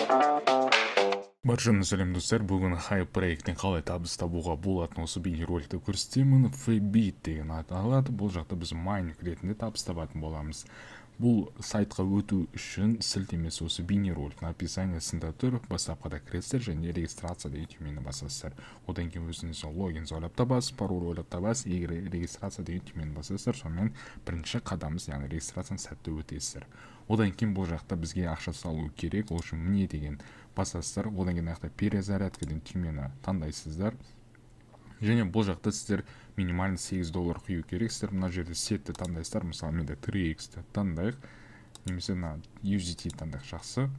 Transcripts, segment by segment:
Баршаңызға сәлем достар, бүгін Hype проекттен қалай табыс табуға болатыны осы бейнероликте көрсетемін. Fbit деген аты алады. Бұл жақта біз майнинг ретінде табыс табатын боламыз. Бұл сайтқа өту үшін сілтемесі осы бейнероликтің описаниясында тұр. Бастапқыда кіресіздер және регистрация деген түймені басасыздар. Одан кейін өзіңіз логин ойлап табасыз, пароль ойлап табасыз, егер регистрация деген түймені басасыздар, сонымен бірінші қадамыз, яғни регистрацияны сәтті өтесіздер. Одан кейін бұл жақта бізге ақша салу керек, ол үшін міне деген басасыздар. Одан кейін аяқта перезарядка деген түймені таңдайсыздар. Және бұл жақта сіздер минимальный $8 құю керексіздер. Мына жерде сетті таңдайсыздар. Мысалы, менде 3x-ті таңдайық, немесе USDT таңдайық. Жақсы.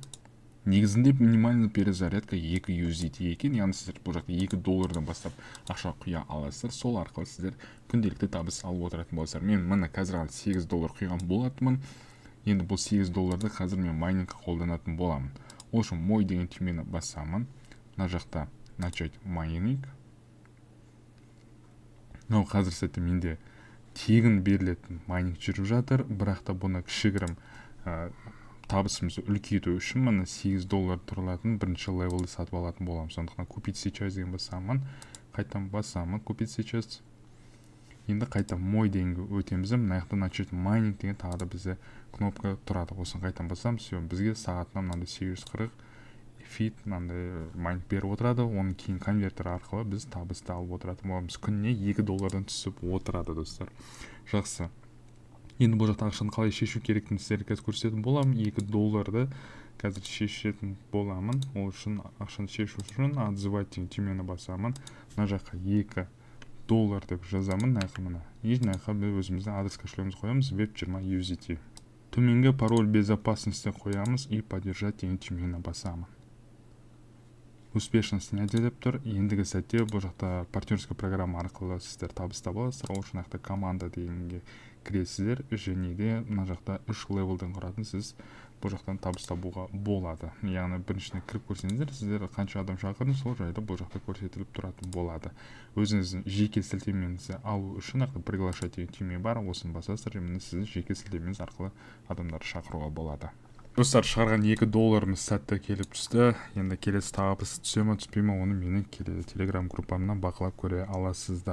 Негізінде минимальный перезарядка 2 USDT екен, яғни сіздер бұл жақта $2 бастап ақша құя аласыздар. Сол арқылы сіздер күнделікті табыс алып отыратын боласыздар. Мен мына қазір $8 құйған болатынмын. Енді бұл $8-ды қазір мен майнингқа қолданатын боламын. Ол үшін мой деген түймені басамын. Мына жақта начать майнинг. Қазір сәтте менде тегін берілетін майнинг жүріп жатыр, бірақ та бұны кішігірім табысымызды үлкейту үшін мына $8 тұрылатын бірінші левелді сатып алатын боламын. Сондықтан купить сейчас деген басамын. Қайтадан басамын купить сейчас. Енді қайта мой дегенге өтеміз. Мына жақта начать майнинг деген тағы да бізде кнопка тұрады. Осын қайтадан басам, бізге сағатына мынандай 740 фит майнинг беріп отырады. Оның кейін конвертер арқылы біз табысты алып отыратын боламыз. Күніне $2 түсіп отырады, достар. Жақсы. Енді бұл жақта ақшаны қалай шешу керектігін сіздерге қазір көрсететін боламын. $2-ды қазір шешетін боламын. Ол үшін ақшаны шешу үшін отзывать деген түймені басамын. Мына жаққа $2 деп жазамын. Мына жаққа біз өзіміздің адрес кошелегімізді қоямыз, web20 USDT. Төменгі пароль безопасности қоямыз и поддержать деген түймені басамын. Успешно снятие деп тұр. Ендігі сәтте бұл жақта партнерский программа арқылы сіздер табыс табасыздар. Ол үшін жақта команда дегенге кіресіздер, және де мына жақта 3 левелден құратын сіз бұл жақтан табыс табуға болады. Яғни біріншіне кіріп көрсеңіздер, сіздер қанша адам шақырдыңыз, сол жайлы бұл жақта көрсетіліп тұратын болады. Өзіңіздің жеке сілтемеңізді алу үшін приглашать деген түйме бар, осын басасыздар, және сіздің жеке сілтемеңіз арқылы адамдарды шақыруға болады. Достар, шығарған $2 сәтті келіп түсті. Енді келесі табыс түсе ме түспей ме, оны менің телеграм группамнан бақылап көре аласыздар.